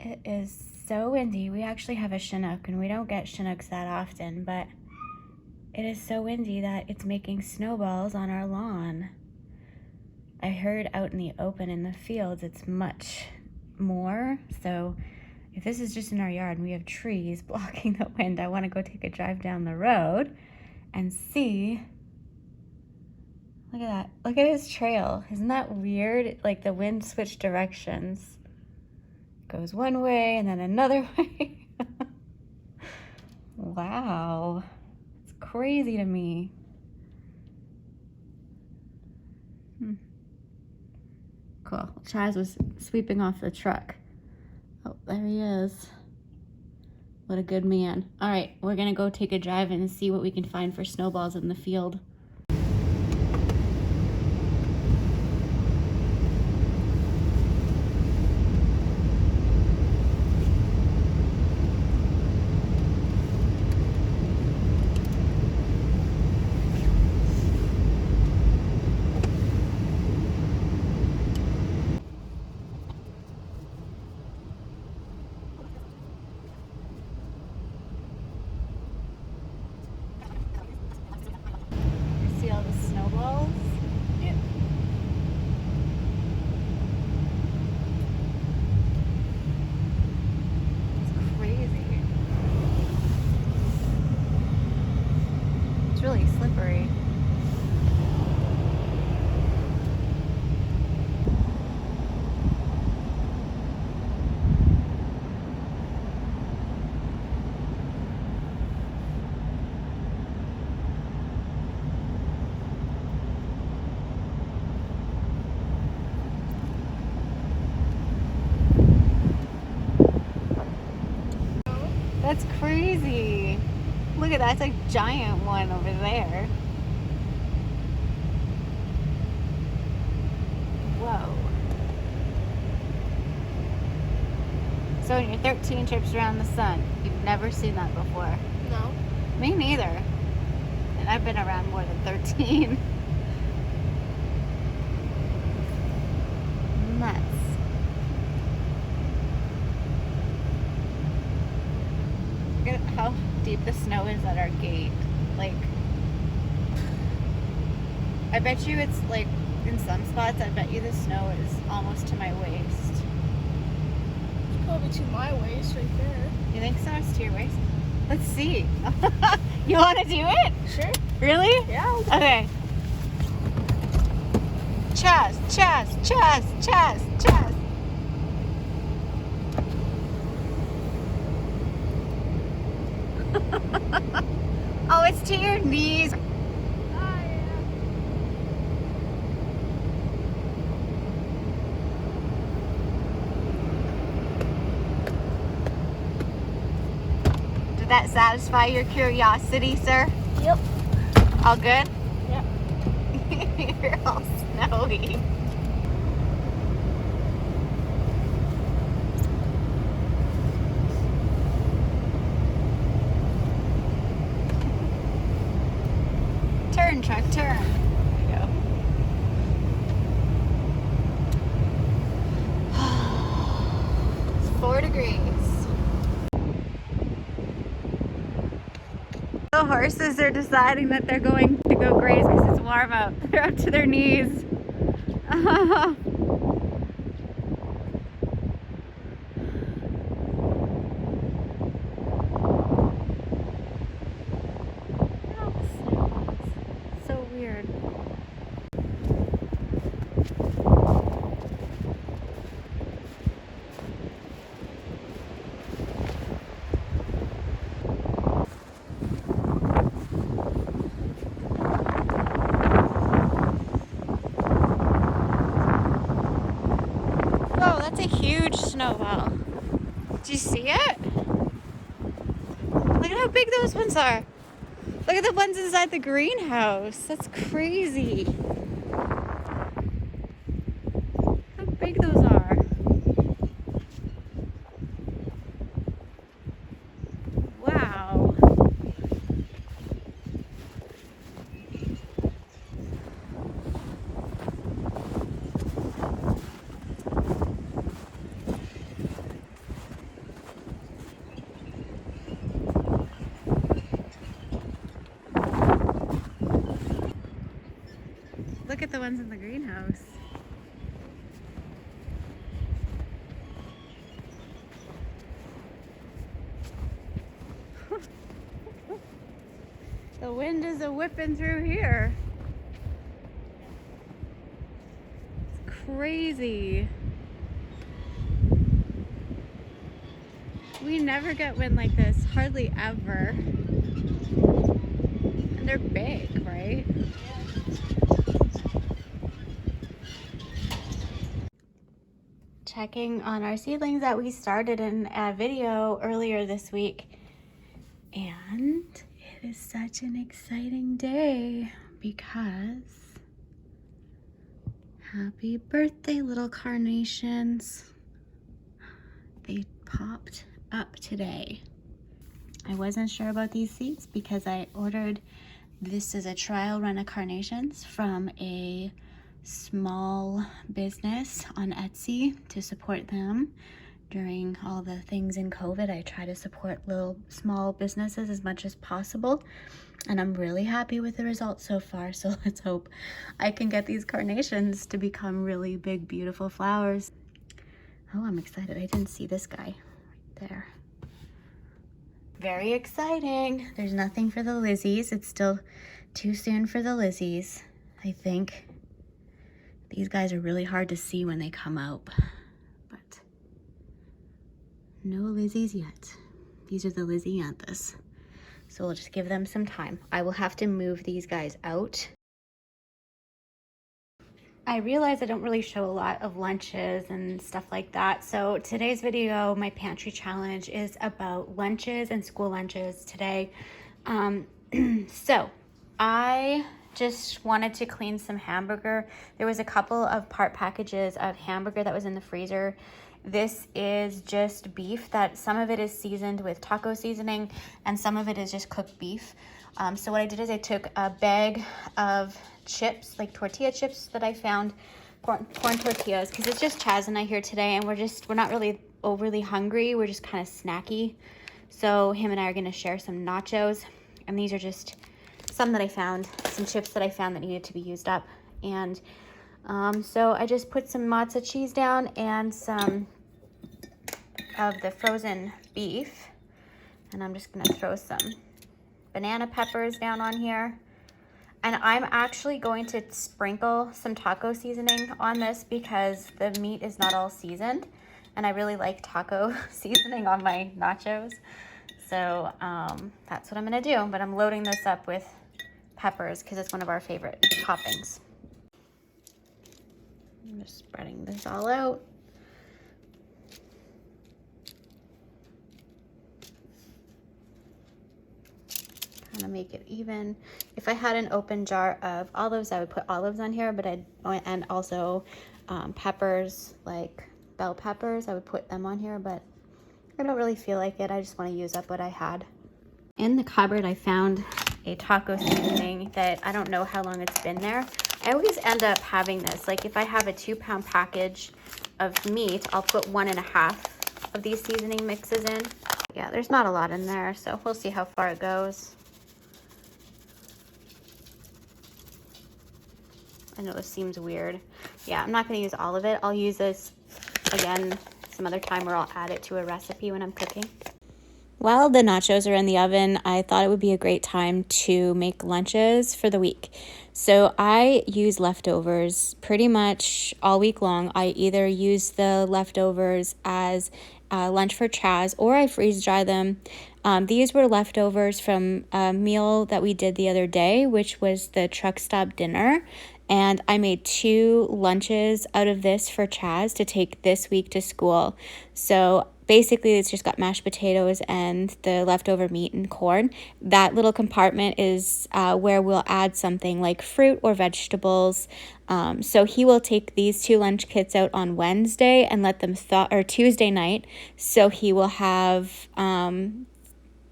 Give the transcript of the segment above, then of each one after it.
It is so windy. We actually have a Chinook, and we don't get Chinooks that often, but it is so windy that it's making snowballs on our lawn. I heard out in the open in the fields it's much more, so if this is just in our yard and we have trees blocking the wind, I want to go take a drive down the road and see. Look at that. Look at his trail. Isn't that weird? Like the wind switched directions. Goes one way and then another way. Wow. It's crazy to me. Cool. Chaz was sweeping off the truck. Oh, there he is. What a good man. All right, we're gonna go take a drive and see what we can find for snowballs in the field. See all the snowballs? Yep. It's crazy. It's really slippery. That's crazy. Look at that, it's a giant one over there. Whoa. So in your 13 trips around the sun, you've never seen that before? No. Me neither. And I've been around more than 13. Nuts. Look at how deep the snow is at our gate. Like, I bet you it's like, in some spots, I bet you the snow is almost to my waist. It's probably to my waist right there. You think so? It's to your waist? Let's see. You want to do it? Sure. Really? Yeah. Okay. Chaz, Chaz, Chaz, Chaz, Chaz. Oh, it's to your knees. Did that satisfy your curiosity, sir? Yep. All good? Yep. You're all snowy. Turn, truck, turn. There you go. It's 4 degrees. The horses are deciding that they're going to go graze because it's warm out. They're up to their knees. So weird. Whoa, that's a huge snowball. Did you see it? Look at how big those ones are. Look at the ones inside the greenhouse. That's crazy. How big those are. Wow. ones in the greenhouse. The wind is a-whipping through here. It's crazy. We never get wind like this, hardly ever. And they're big, right? Checking on our seedlings that we started in a video earlier this week. And it is such an exciting day because happy birthday, little carnations. They popped up today. I wasn't sure about these seeds because I ordered, this is a trial run of carnations from a small business on Etsy to support them during all the things in COVID. I try to support little small businesses as much as possible, and I'm really happy with the results so far. So let's hope I can get these carnations to become really big, beautiful flowers. Oh, I'm excited. I didn't see this guy right there. Very exciting. There's nothing for the Lizzies. It's still too soon for the Lizzies, I think. These guys are really hard to see when they come out, but no Lizzies yet. These are the Lizzianthus. So we'll just give them some time. I will have to move these guys out. I realize I don't really show a lot of lunches and stuff like that. So today's video, my pantry challenge, is about lunches and school lunches today. So I just wanted to clean some hamburger. There was a couple of part packages of hamburger that was in the freezer. This is just beef that some of it is seasoned with taco seasoning and some of it is just cooked beef. So what I did is I took a bag of chips, like tortilla chips that I found, corn tortillas, because it's just Chaz and I here today, and we're not really overly hungry. We're just kind of snacky. So him and I are going to share some nachos, and these are just some that I found, some chips that I found that needed to be used up. And so I just put some mozza cheese down and some of the frozen beef, and I'm just going to throw some banana peppers down on here. And I'm actually going to sprinkle some taco seasoning on this because the meat is not all seasoned, and I really like taco seasoning on my nachos. So that's what I'm gonna do, but I'm loading this up with peppers because it's one of our favorite toppings. I'm just spreading this all out. Kind of make it even. If I had an open jar of olives, I would put olives on here, but and also peppers, like bell peppers, I would put them on here, but I don't really feel like it. I just want to use up what I had. In the cupboard, I found a taco seasoning that I don't know how long it's been there. I always end up having this. Like if I have a 2-pound package of meat, I'll put 1.5 of these seasoning mixes in. Yeah, there's not a lot in there, so we'll see how far it goes. I know this seems weird. Yeah, I'm not going to use all of it. I'll use this again some other time, or I'll add it to a recipe when I'm cooking. While the nachos are in the oven, I thought it would be a great time to make lunches for the week. So I use leftovers pretty much all week long. I either use the leftovers as lunch for Chaz, or I freeze dry them. These were leftovers from a meal that we did the other day, which was the truck stop dinner. And I made 2 lunches out of this for Chaz to take this week to school. So basically it's just got mashed potatoes and the leftover meat and corn. That little compartment is where we'll add something like fruit or vegetables. So he will take these 2 lunch kits out on Wednesday and let them thaw, or Tuesday night. So he will have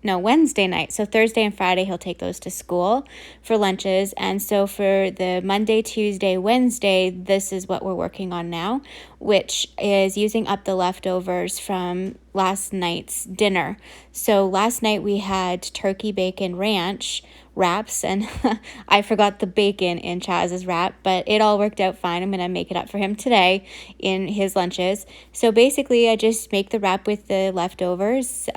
Wednesday night. So Thursday and Friday, he'll take those to school for lunches. And so for the Monday, Tuesday, Wednesday, this is what we're working on now, which is using up the leftovers from last night's dinner. So last night we had turkey bacon ranch wraps, and I forgot the bacon in Chaz's wrap, but it all worked out fine. I'm gonna make it up for him today in his lunches. So basically I just make the wrap with the leftovers.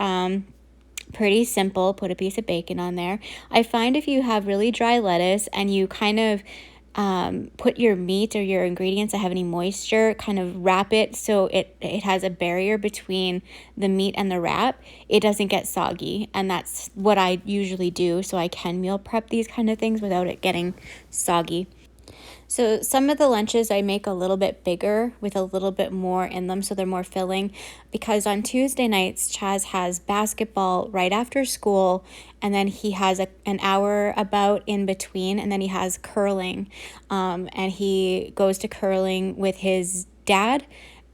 Pretty simple. Put a piece of bacon on there. I find if you have really dry lettuce and you kind of put your meat or your ingredients that have any moisture, kind of wrap it so it has a barrier between the meat and the wrap, it doesn't get soggy. And that's what I usually do, so I can meal prep these kind of things without it getting soggy. So some of the lunches I make a little bit bigger with a little bit more in them, so they're more filling, because on Tuesday nights Chaz has basketball right after school, and then he has an hour about in between, and then he has curling, and he goes to curling with his dad.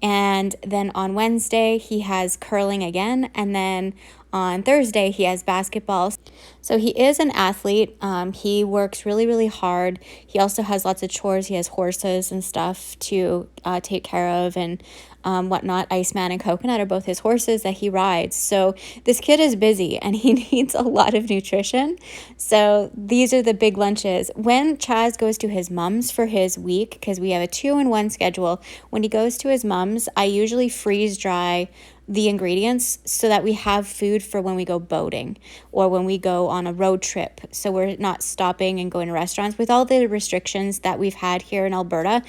And then on Wednesday he has curling again, and then on Thursday he has basketball. So he is an athlete. He works really, really hard. He also has lots of chores. He has horses and stuff to take care of, and whatnot. Iceman and Coconut are both his horses that he rides. So this kid is busy and he needs a lot of nutrition. So these are the big lunches. When Chaz goes to his mom's for his week, because we have a 2-in-1 schedule, when he goes to his mom's, I usually freeze dry the ingredients so that we have food for when we go boating or when we go on a road trip. So we're not stopping and going to restaurants. With all the restrictions that we've had here in Alberta,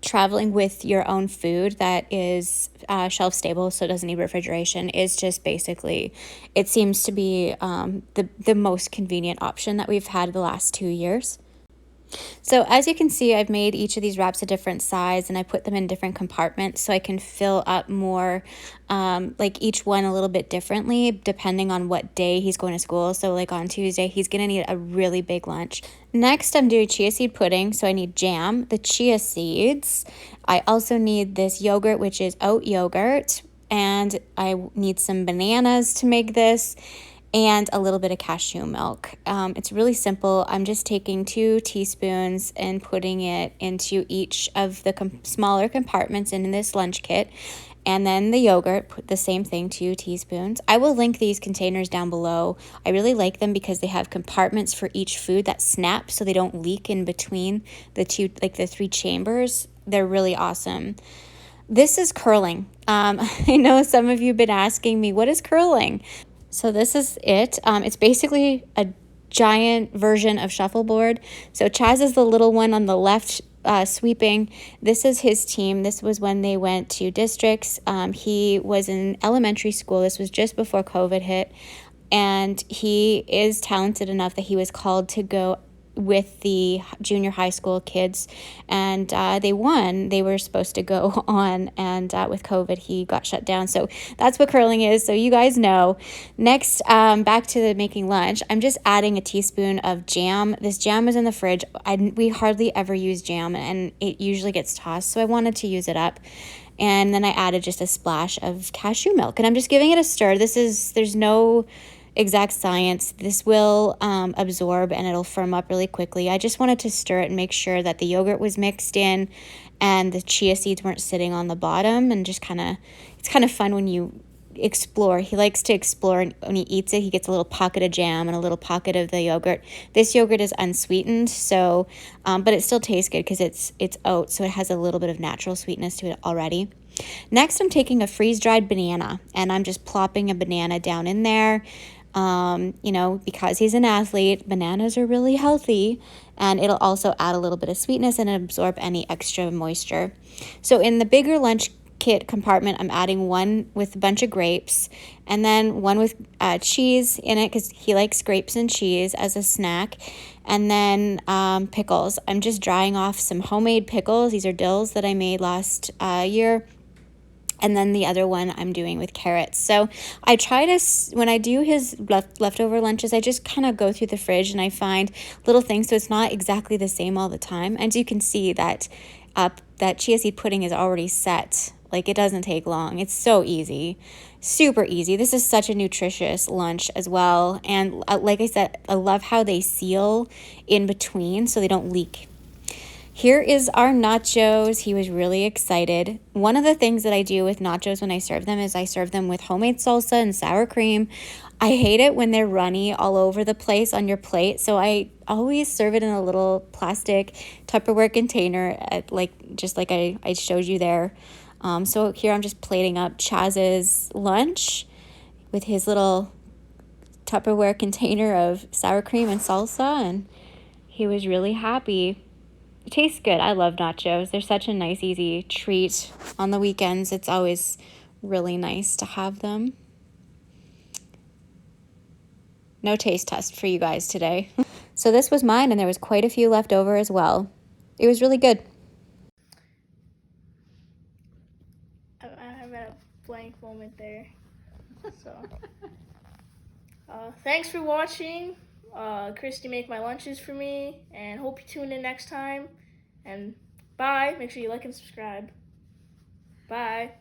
traveling with your own food that is shelf stable, so it doesn't need refrigeration, is just basically, it seems to be the most convenient option that we've had the last 2 years. So as you can see, I've made each of these wraps a different size, and I put them in different compartments so I can fill up more, like each one a little bit differently depending on what day he's going to school. So like on Tuesday, he's going to need a really big lunch. Next, I'm doing chia seed pudding. So I need jam, the chia seeds. I also need this yogurt, which is oat yogurt, and I need some bananas to make this, and a little bit of cashew milk. It's really simple. I'm just taking 2 teaspoons and putting it into each of the smaller compartments in this lunch kit. And then the yogurt, put the same thing, 2 teaspoons. I will link these containers down below. I really like them because they have compartments for each food that snap so they don't leak in between the 3 chambers. They're really awesome. This is curling. I know some of you have been asking me, what is curling? So this is it. It's basically a giant version of shuffleboard. So Chaz is the little one on the left, sweeping. This is his team. This was when they went to districts. He was in elementary school. This was just before COVID hit. And he is talented enough that he was called to go with the junior high school kids, and they won. They were supposed to go on, and with COVID he got shut down. So that's what curling is, so you guys know. Next, back to the making lunch. I'm just adding a teaspoon of jam. This jam is in the fridge. We hardly ever use jam, and it usually gets tossed, so I wanted to use it up. And then I added just a splash of cashew milk, and I'm just giving it a stir. There's no exact science. This will absorb and it'll firm up really quickly. I just wanted to stir it and make sure that the yogurt was mixed in and the chia seeds weren't sitting on the bottom, and just it's kind of fun when you explore. He likes to explore, and when he eats it, he gets a little pocket of jam and a little pocket of the yogurt. This yogurt is unsweetened, so but it still tastes good because it's oat, so it has a little bit of natural sweetness to it already. Next, I'm taking a freeze-dried banana, and I'm just plopping a banana down in there. Because he's an athlete, bananas are really healthy, and it'll also add a little bit of sweetness and absorb any extra moisture. So in the bigger lunch kit compartment, I'm adding one with a bunch of grapes, and then one with cheese in it because he likes grapes and cheese as a snack, and then pickles. I'm just drying off some homemade pickles. These are dills that I made last year. And then the other one I'm doing with carrots. So I try to, when I do his leftover lunches, I just kind of go through the fridge and I find little things, so it's not exactly the same all the time. And you can see that that chia seed pudding is already set. Like, it doesn't take long. It's so easy, super easy. This is such a nutritious lunch as well. And like I said, I love how they seal in between so they don't leak. Here is our nachos. He was really excited. One of the things that I do with nachos when I serve them is I serve them with homemade salsa and sour cream. I hate it when they're runny all over the place on your plate, so I always serve it in a little plastic Tupperware container, just like I showed you there. So here I'm just plating up Chaz's lunch with his little Tupperware container of sour cream and salsa, and he was really happy. It tastes good. I love nachos. They're such a nice, easy treat on the weekends. It's always really nice to have them. No taste test for you guys today. So this was mine, and there was quite a few left over as well. It was really good. I have a blank moment there. So, thanks for watching. Christy make my lunches for me, and hope you tune in next time. And bye. Make sure you like and subscribe. Bye.